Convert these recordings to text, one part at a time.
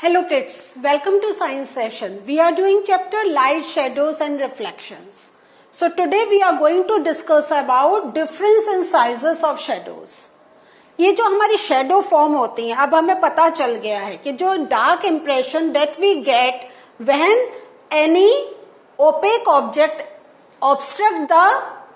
Hello kids, welcome to science session. We are doing chapter light, shadows and reflections. So today we are going to discuss about difference in sizes of shadows. ये जो हमारी shadow form होती हैं, अब हमें पता चल गया है कि जो dark impression that we get when any opaque object obstruct the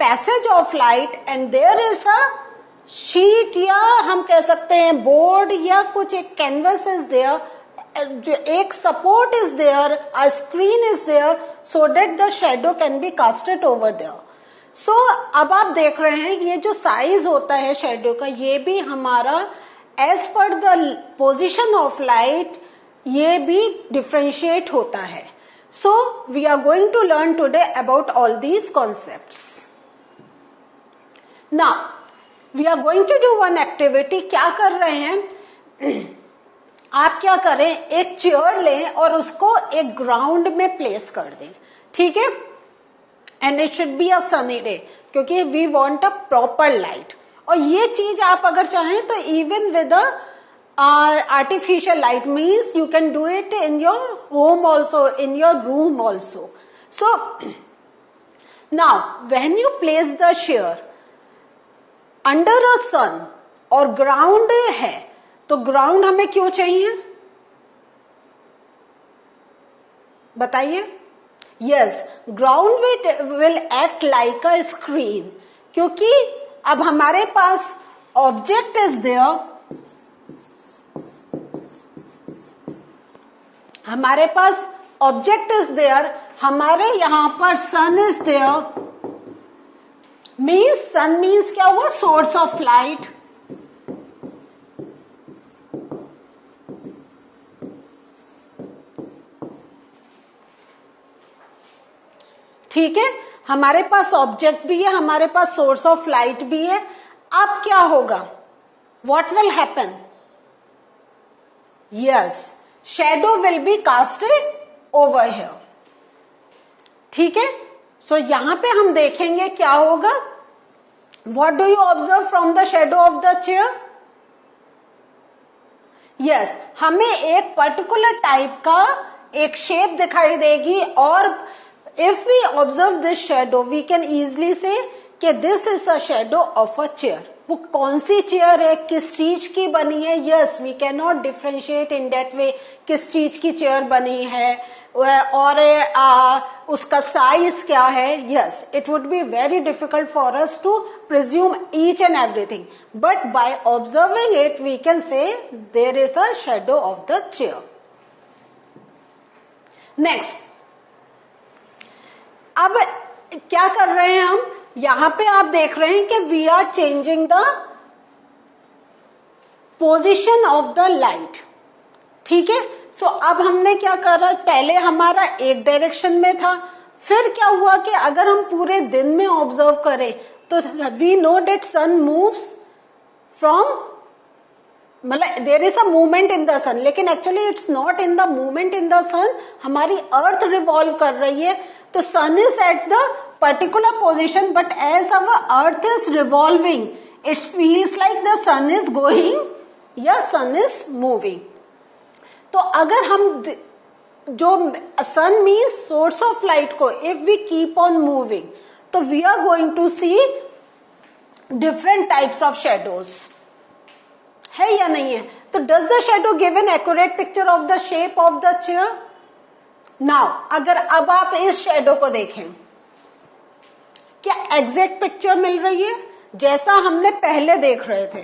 passage of light and there is a sheet या हम कह सकते हैं बोर्ड या कुछ एक कैनवस इज देयर, जो एक support is there, a screen is there so that the shadow can be casted over there. So अब आप देख रहे हैं ये जो साइज होता है शेडो का, ये भी हमारा as per the position of light ये भी डिफ्रेंशिएट होता है. So, we are going to learn today about all these concepts. Now, we are going to do one activity. क्या कर रहे हैं? आप क्या करें, एक चेयर लें और उसको एक ग्राउंड में प्लेस कर दें, ठीक है? And it should be a sunny day, क्योंकि we want a proper light. और ये चीज आप अगर चाहें तो even with a artificial light means you can do it in your home also, in your room also. So now when you place the chair under a sun और ground है, तो ground हमें क्यों चाहिए बताइए? Yes, ground will act like a screen, क्योंकि अब हमारे पास object is there, हमारे पास ऑब्जेक्ट इज देयर, हमारे यहां पर sun is there, means sun means क्या हुआ, सोर्स ऑफ लाइट. ठीक है, हमारे पास ऑब्जेक्ट भी है, हमारे पास सोर्स ऑफ लाइट भी है. अब क्या होगा, what will happen? Yes, shadow will be casted over here. ठीक है, सो यहां पे हम देखेंगे क्या होगा. What do you observe from the shadow of the chair? Yes, हमें एक पर्टिकुलर टाइप का एक शेप दिखाई देगी और if we observe this shadow we can easily say कि this is a shadow of a chair. वो कौन सी चेयर है, किस चीज की बनी है? Yes, we can not differentiate in that way किस चीज की चेयर बनी है और उसका साइज क्या है. Yes, it would be very difficult for us to presume each and everything, but by observing it we can say there is a shadow of the chair. Next, अब क्या कर रहे हैं हम, यहां पे आप देख रहे हैं कि we are changing the position of the light. ठीक है, सो अब हमने क्या करा, पहले हमारा एक डायरेक्शन में था, फिर क्या हुआ कि अगर हम पूरे दिन में ऑब्जर्व करें तो we know that sun moves from, मतलब there is a movement in the sun, लेकिन actually it's not in the movement in the sun, हमारी अर्थ रिवॉल्व कर रही है. तो sun is at the particular position, but as our earth is revolving it feels like the sun is going या sun is moving. तो अगर हम जो sun means source of light को if we keep on moving तो we are going to see different types of shadows. है या नहीं है? तो does the shadow give an accurate picture of the shape of the chair? Now अगर अब आप इस shadow को देखें, क्या एग्जैक्ट पिक्चर मिल रही है जैसा हमने पहले देख रहे थे?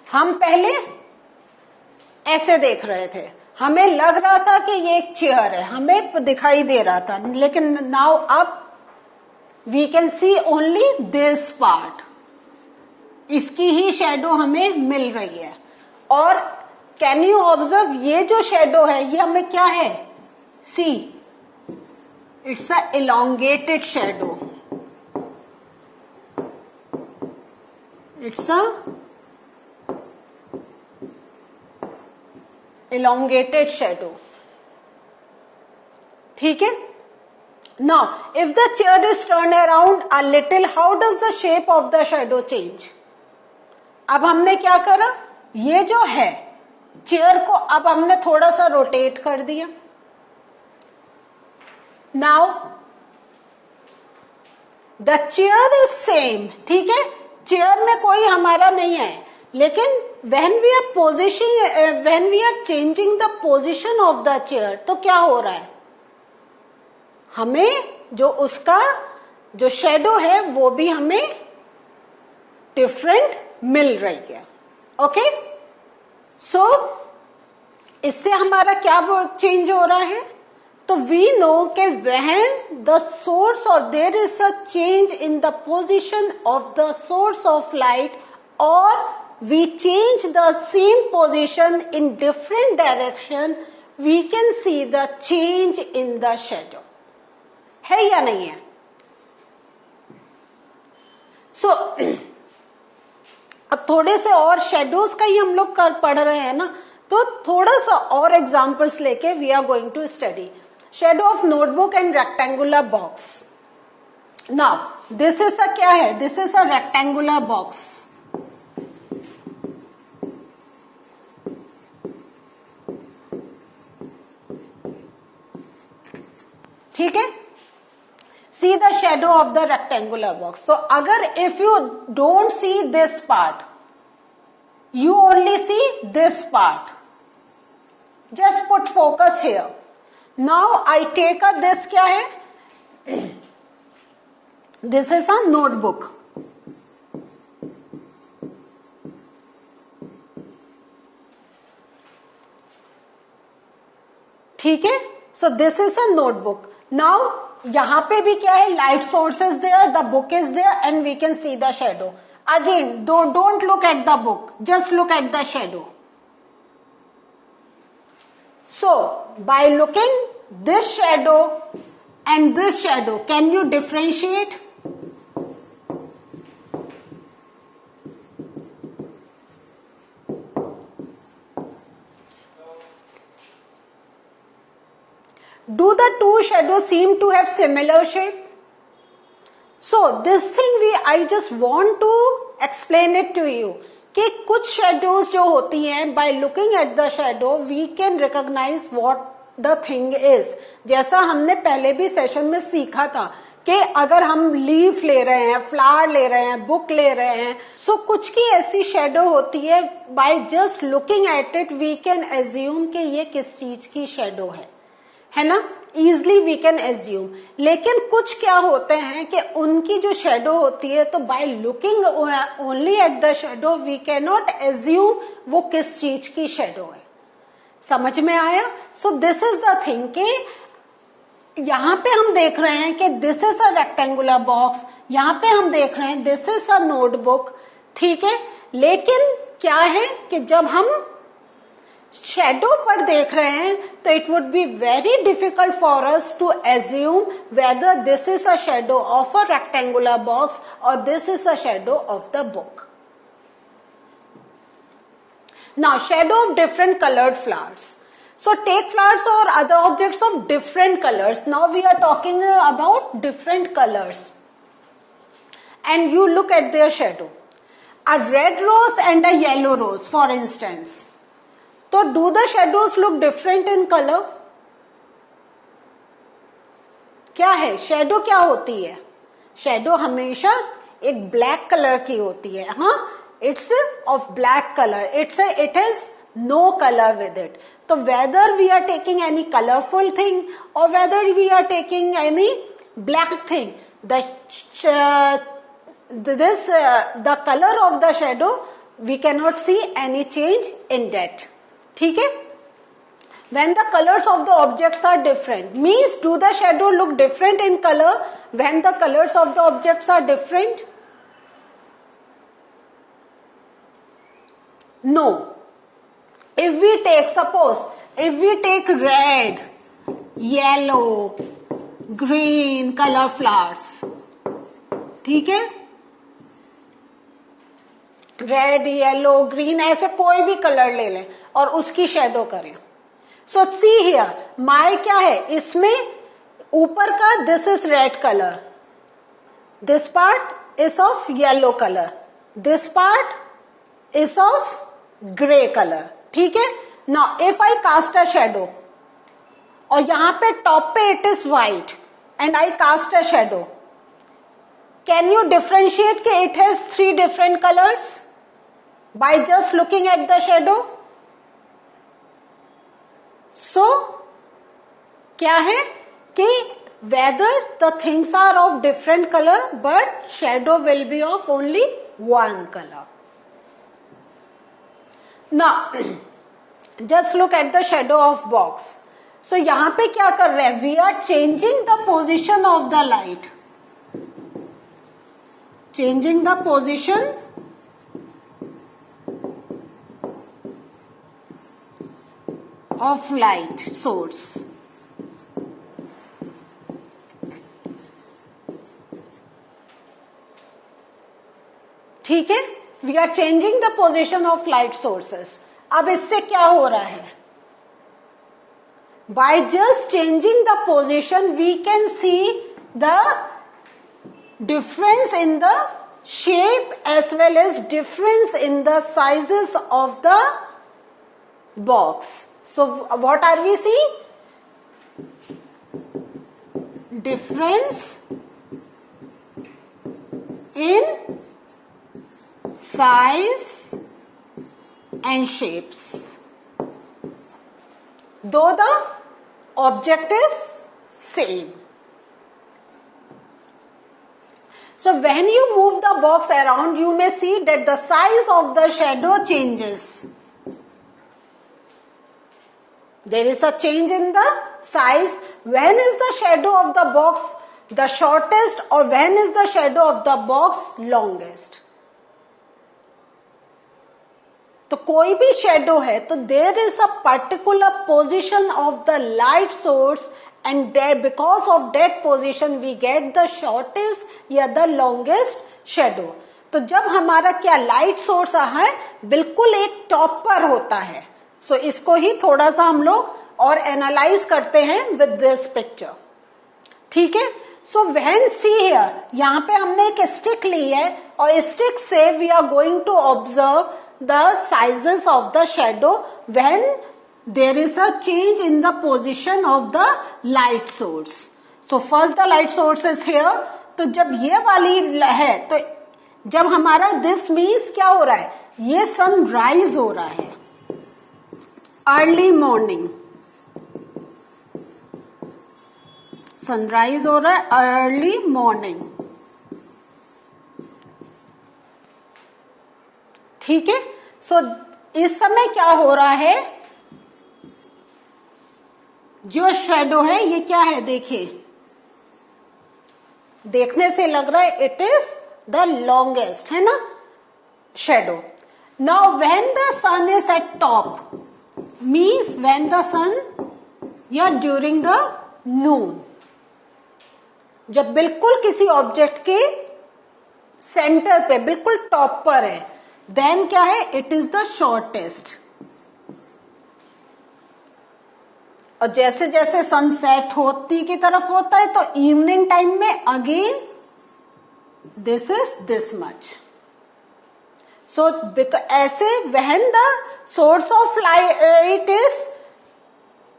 हम पहले ऐसे देख रहे थे, हमें लग रहा था कि ये एक चेयर है, हमें दिखाई दे रहा था, लेकिन नाउ अब we can see only this part, इसकी ही शेडो हमें मिल रही है. और कैन यू ऑब्जर्व, ये जो शेडो है ये हमें क्या है, सी, it's a elongated shadow. It's a elongated shadow. ठीक है? Now, if the chair is turned around a little, how does the shape of the shadow change? अब हमने क्या करा, ये जो है चेयर को अब हमने थोड़ा सा रोटेट कर दिया. Now the chair is same. ठीक है, चेयर में कोई हमारा नहीं है, लेकिन when we are changing the position of the chair, तो क्या हो रहा है, हमें जो उसका जो शेडो है वो भी हमें डिफरेंट मिल रही है. ओके, सो इससे हमारा क्या चेंज हो रहा है, तो वी नो कि when the source of there is a change in the position of the source of light or we change the same position in different direction, we can see the change in the shadow. है या नहीं है? सो अब थोड़े से और shadows का ही हम लोग पढ़ रहे हैं ना, तो थोड़ा सा और एग्जांपल्स लेके we are going to study shadow of notebook and rectangular box. Now this is a क्या है, this is a rectangular box. ठीक है, see the shadow of the rectangular box. So agar if you don't see this part, you only see this part, just put focus here. Now I take a this kya hai, this is a notebook. ठीक है, so this is a notebook. Now यहां पे भी क्या है, light source is there, the book is there and we can see the shadow. Again don't look at the book, just look at the shadow. So by looking this shadow and this shadow, can you differentiate? Do the two shadows seem to have similar shape? So this thing I just want to explain it to you कि कुछ shadows जो होती हैं, by looking at the shadow we can recognize what the thing is. जैसा हमने पहले भी session में सीखा था कि अगर हम लीफ ले रहे हैं, फ्लावर ले रहे हैं, बुक ले रहे हैं, सो कुछ की ऐसी शेडो होती है, by just looking at it we can assume कि ये किस चीज की शेडो है ना, इजली वी कैन एज्यूम. लेकिन कुछ क्या होते हैं कि उनकी जो शेडो होती है, तो by looking only at the shadow we can not assume वो किस चीज की शेडो है. समझ में आया? So this is the thing कि यहां पे हम देख रहे हैं कि this is a rectangular box, यहां पे हम देख रहे हैं दिस इज अ नोटबुक. ठीक है, लेकिन क्या है कि जब हम शेडो पर देख रहे हैं तो it would be very difficult for us to assume whether this is a shadow of a rectangular box और this is a shadow of the book. Now shadow of different coloured flowers. So take flowers or other objects of different colors. Now we are talking about different colors. And you look at their shadow. A red rose and a yellow rose, for instance. So do the shadows look different in color? क्या है? Shadow क्या होती है? Shadow हमेशा एक black colour की होती है. हाँ, it's of black colour. It is no color with it. So whether we are taking any colorful thing or whether we are taking any black thing, the color of the shadow we cannot see any change in that. ठीक है? When the colors of the objects are different, means do the shadow look different in color when the colors of the objects are different? No. If we take, suppose, if we take red, yellow, green color flowers, ठीक है? Red, yellow, green, ऐसे कोई भी colour ले लें और उसकी shadow करें. सो सी हियर, माय क्या है इसमें, ऊपर का this is red colour, this part is of yellow colour, this part is of grey colour, ठीक है। Now if I cast a shadow, और यहां पे टॉप पे it is white and I cast a shadow, can you differentiate कि it has 3 different colours by just looking at the shadow? So क्या है कि whether the things are of different color but shadow will be of only one color. Now just look at the shadow of box. So यहां पे क्या कर रहे हैं? We are changing the position of the light, changing the position of light source. ठीक है, we are changing the position of light sources. अब इससे क्या हो रहा है? By just changing the position we can see the difference in the shape as well as difference in the sizes of the box. So what are we seeing? Difference in size and shapes, though the object is same. So when you move the box around, you may see that the size of the shadow changes. There is a change in the size. When is the shadow of the box the shortest, or when is the shadow of the box longest? तो कोई भी shadow है तो there is a particular position of the light source and because of that position we get the shortest या the longest shadow. तो जब हमारा क्या लाइट सोर्स है बिल्कुल एक टॉप पर होता है। सो इसको ही थोड़ा सा हम लोग और एनालाइज करते हैं विद दिस पिक्चर, ठीक है। सो व्हेन सी हियर, यहां पे हमने एक स्टिक ली है और स्टिक से we are going to observe the sizes of the shadow when there is a change in the position of the light source. So first the light source is here. तो जब ये वाली है तो जब हमारा this means क्या हो रहा है? ये सनराइज हो रहा है, अर्ली मॉर्निंग सनराइज हो रहा है, अर्ली मॉर्निंग, ठीक है। सो इस समय क्या हो रहा है? जो शेडो है ये क्या है? देखिए, देखने से लग रहा है इट इज द लॉन्गेस्ट, है ना, shadow. Now when the sun is at top means when the sun या ड्यूरिंग द नून, जब बिल्कुल किसी ऑब्जेक्ट के सेंटर पे बिल्कुल टॉप पर है, देन क्या है? It is the shortest. और जैसे जैसे सनसेट होती की तरफ होता है तो इवनिंग टाइम में again this is this much. So ऐसे when the source of light is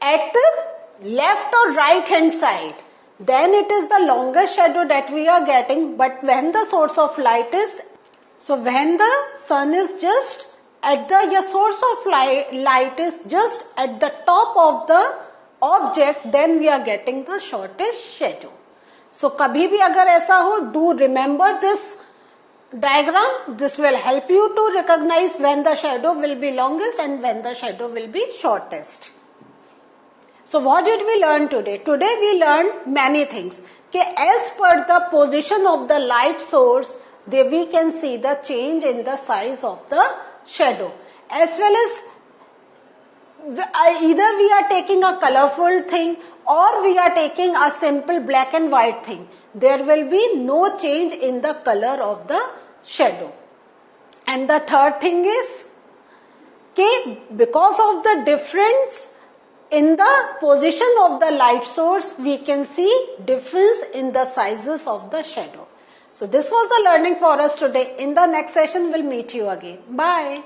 at left और right hand side, then it is the longest shadow that we are getting. But when the source of light is, so when the sun is just at the source of light is just at the top of the object, then we are getting the shortest shadow. So kabhi bhi agar aisa ho, do remember this diagram. This will help you to recognize when the shadow will be longest and when the shadow will be shortest. So what did we learn today? Today we learned many things. कि as per the position of the light source, there we can see the change in the size of the shadow. As well as either we are taking a colorful thing or we are taking a simple black and white thing. There will be no change in the color of the shadow. And the third thing is कि because of the difference in the position of the light source, we can see difference in the sizes of the shadow. So this was the learning for us today. In the next session, we'll meet you again. Bye.